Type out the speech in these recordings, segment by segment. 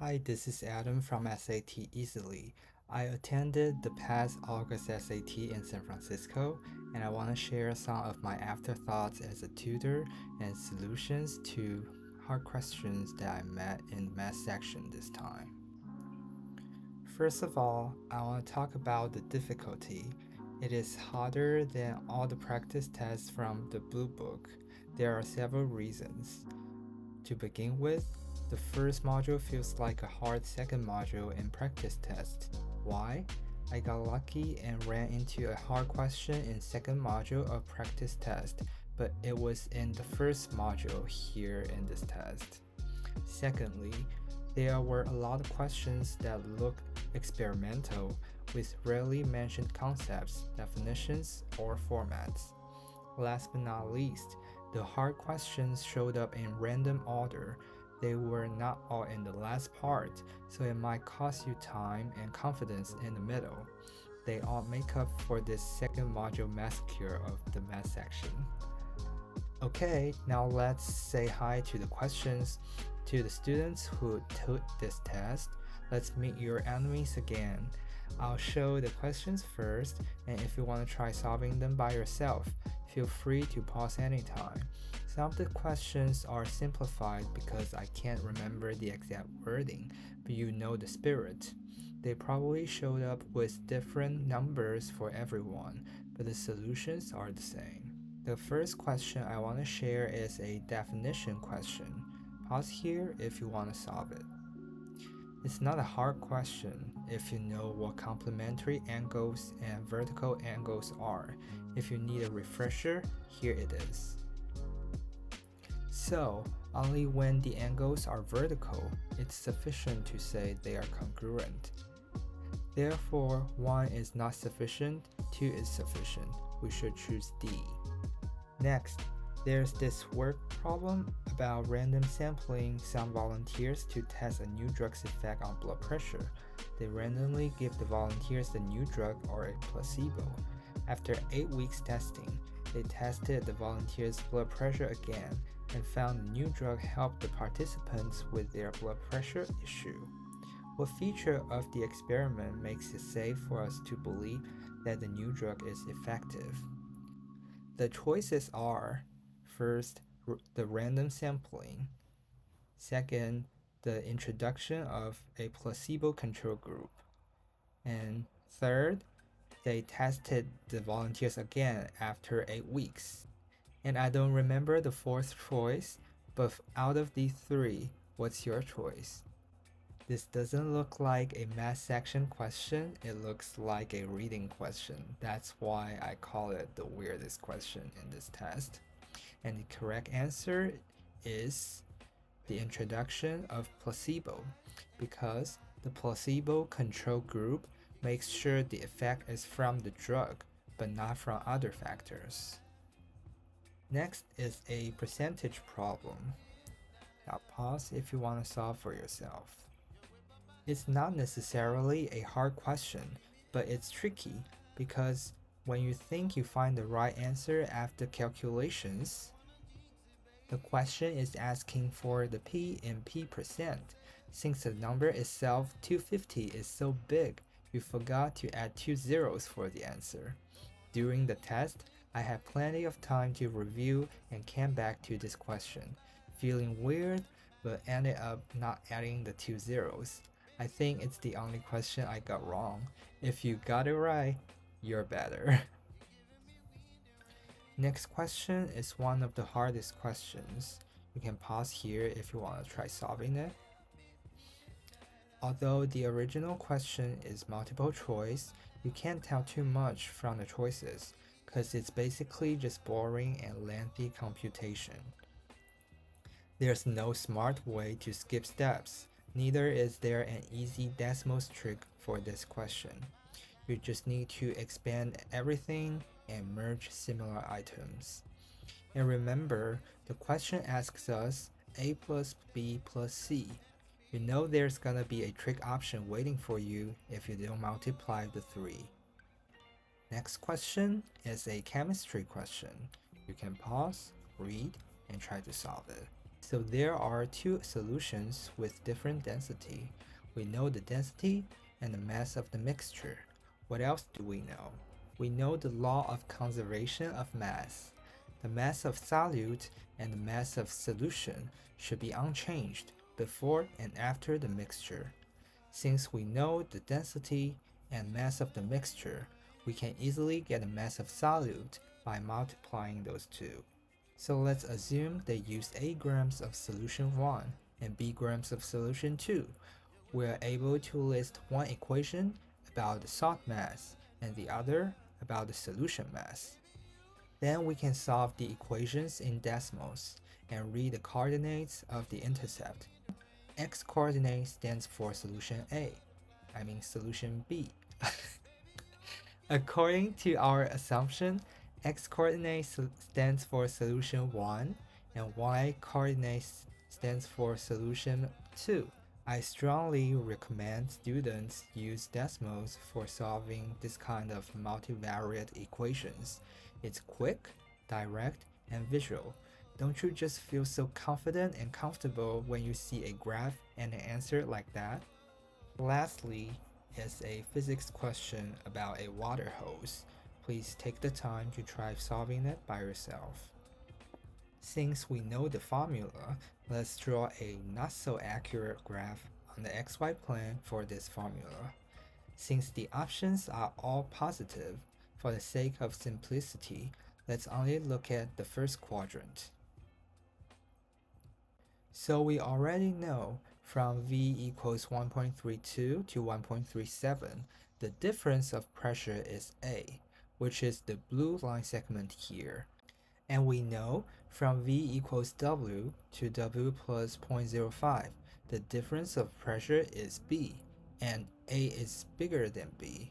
Hi, this is Adam from SAT Easily. I attended the past August SAT in San Francisco, and I want to share some of my afterthoughts as a tutor and solutions to hard questions that I met in the math section this time. First of all, I want to talk about the difficulty. It is harder than all the practice tests from the Blue Book. There are several reasons. To begin with, the first module feels like a hard second module in practice test. Why? I got lucky and ran into a hard question in second module of practice test, but it was in the first module here in this test. Secondly, there were a lot of questions that looked experimental with rarely mentioned concepts, definitions, or formats. Last but not least, the hard questions showed up in random order. They were not all in the last part, so it might cost you time and confidence in the middle. They all make up for this second module massacre of the math section. Okay, now let's say hi to the questions. To the students who took this test, let's meet your enemies again. I'll show the questions first, and if you want to try solving them by yourself, feel free to pause anytime. Some of the questions are simplified because I can't remember the exact wording, but you know the spirit. They probably showed up with different numbers for everyone, but the solutions are the same. The first question I want to share is a definition question. Pause here if you want to solve it. It's not a hard question if you know what complementary angles and vertical angles are. If you need a refresher, here it is. So, only when the angles are vertical, it's sufficient to say they are congruent. Therefore, 1 is not sufficient, 2 is sufficient. We should choose D. Next, there's this work problem about random sampling some volunteers to test a new drug's effect on blood pressure. They randomly give the volunteers the new drug or a placebo. After 8 weeks testing, they tested the volunteers' blood pressure again and found the new drug helped the participants with their blood pressure issue. What feature of the experiment makes it safe for us to believe that the new drug is effective? The choices are: first, the random sampling; second, the introduction of a placebo control group; and third, they tested the volunteers again after 8 weeks. And I don't remember the fourth choice, but out of these three, what's your choice? This doesn't look like a math section question, it looks like a reading question. That's why I call it the weirdest question in this test. And the correct answer is the introduction of placebo, because the placebo control group makes sure the effect is from the drug, but not from other factors. Next is a percentage problem. Now pause if you want to solve for yourself. It's not necessarily a hard question, but it's tricky because when you think you find the right answer after calculations, the question is asking for the p in p%. Since the number itself 250 is so big, you forgot to add 2 zeros for the answer. During the test, I had plenty of time to review and came back to this question, feeling weird but ended up not adding the 2 zeros. I think it's the only question I got wrong. If you got it right, you're better. Next question is one of the hardest questions. You can pause here if you want to try solving it. Although the original question is multiple choice, you can't tell too much from the choices, because it's basically just boring and lengthy computation. There's no smart way to skip steps, neither is there an easy Desmos trick for this question. You just need to expand everything and merge similar items. And remember, the question asks us a plus b plus c. You know there's gonna be a trick option waiting for you if you don't multiply the 3. Next question is a chemistry question. You can pause, read, and try to solve it. So there are two solutions with different density. We know the density and the mass of the mixture. What else do we know? We know the law of conservation of mass. The mass of solute and the mass of solution should be unchanged before and after the mixture. Since we know the density and mass of the mixture, we can easily get the mass of solute by multiplying those two. So let's assume they used A grams of solution 1 and B grams of solution 2. We are able to list one equation about the salt mass and the other about the solution mass. Then we can solve the equations in decimals and read the coordinates of the intercept. X coordinate stands for solution A, solution B. According to our assumption, X coordinate stands for solution 1 and Y coordinate stands for solution 2. I strongly recommend students use decimals for solving this kind of multivariate equations. It's quick, direct, and visual. Don't you just feel so confident and comfortable when you see a graph and an answer like that? Lastly is a physics question about a water hose. Please take the time to try solving it by yourself. Since we know the formula, let's draw a not so accurate graph on the xy plane for this formula. Since the options are all positive, for the sake of simplicity, let's only look at the first quadrant. So we already know from V equals 1.32 to 1.37, the difference of pressure is A, which is the blue line segment here. And we know from V equals W to W plus 0.05, the difference of pressure is B, and A is bigger than B.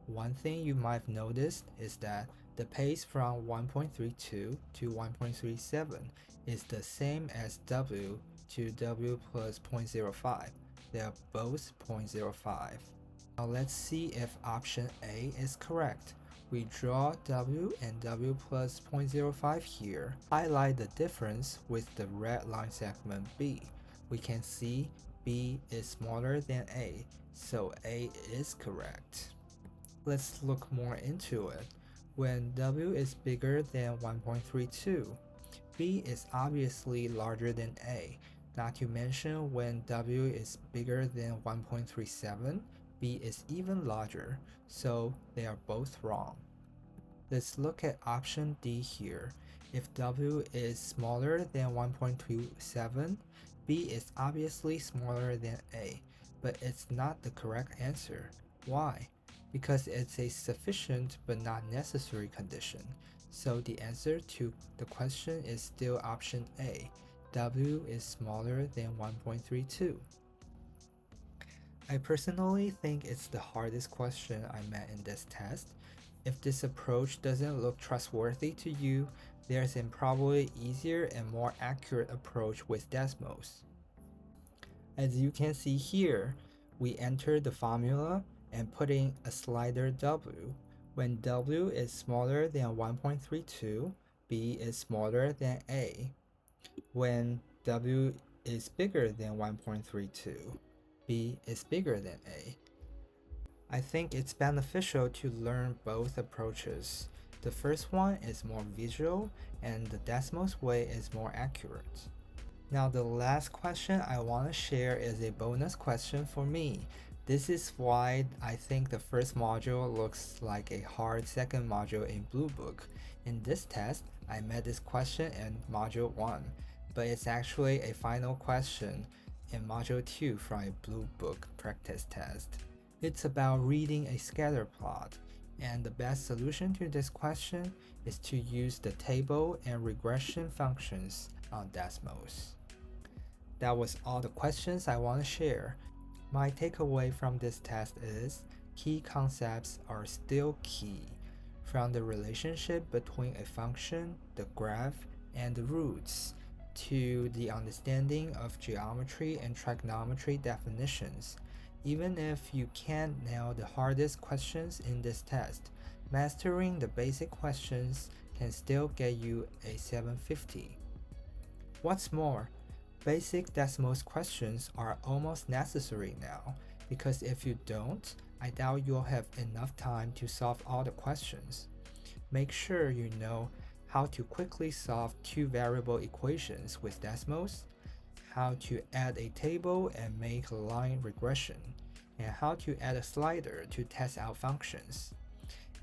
One thing you might have noticed is that the pace from 1.32 to 1.37 is the same as W to W plus 0.05. They are both 0.05. Now let's see if option A is correct. We draw W and W plus 0.05 here. Highlight the difference with the red line segment B. We can see B is smaller than A, so A is correct. Let's look more into it. When W is bigger than 1.32, B is obviously larger than A. Not to mention when W is bigger than 1.37, B is even larger, so they are both wrong. Let's look at option D here. If W is smaller than 1.27, B is obviously smaller than A, but it's not the correct answer. Why? Because it's a sufficient but not necessary condition. So the answer to the question is still option A. W is smaller than 1.32. I personally think it's the hardest question I met in this test. If this approach doesn't look trustworthy to you, there's a probably easier and more accurate approach with decimals. As you can see here, we enter the formula and put in a slider W. When W is smaller than 1.32, B is smaller than A. When W is bigger than 1.32, B is bigger than A. I think it's beneficial to learn both approaches. The first one is more visual and the decimals way is more accurate. Now the last question I want to share is a bonus question for me. This is why I think the first module looks like a hard second module in Blue Book. In this test, I met this question in Module 1, but it's actually a final question in Module 2 from a Blue Book practice test. It's about reading a scatter plot, and the best solution to this question is to use the table and regression functions on decimals. That was all the questions I want to share. My takeaway from this test is key concepts are still key, from the relationship between a function, the graph, and the roots, to the understanding of geometry and trigonometry definitions. Even if you can't nail the hardest questions in this test, mastering the basic questions can still get you a 750. What's more, Basic Desmos questions are almost necessary now, because if you don't, I doubt you'll have enough time to solve all the questions. Make sure you know how to quickly solve two-variable equations with Desmos, how to add a table and make a line regression, and how to add a slider to test out functions.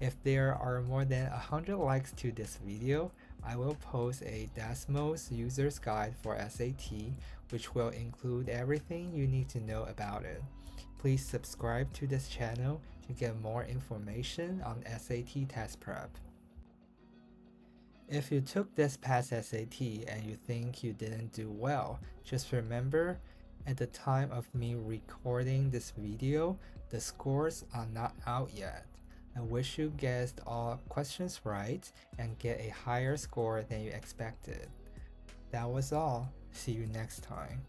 If there are more than 100 likes to this video, I will post a Desmos user's guide for SAT, which will include everything you need to know about it. Please subscribe to this channel to get more information on SAT test prep. If you took this past SAT and you think you didn't do well, just remember, at the time of me recording this video, the scores are not out yet. I wish you guessed all questions right and get a higher score than you expected. That was all. See you next time.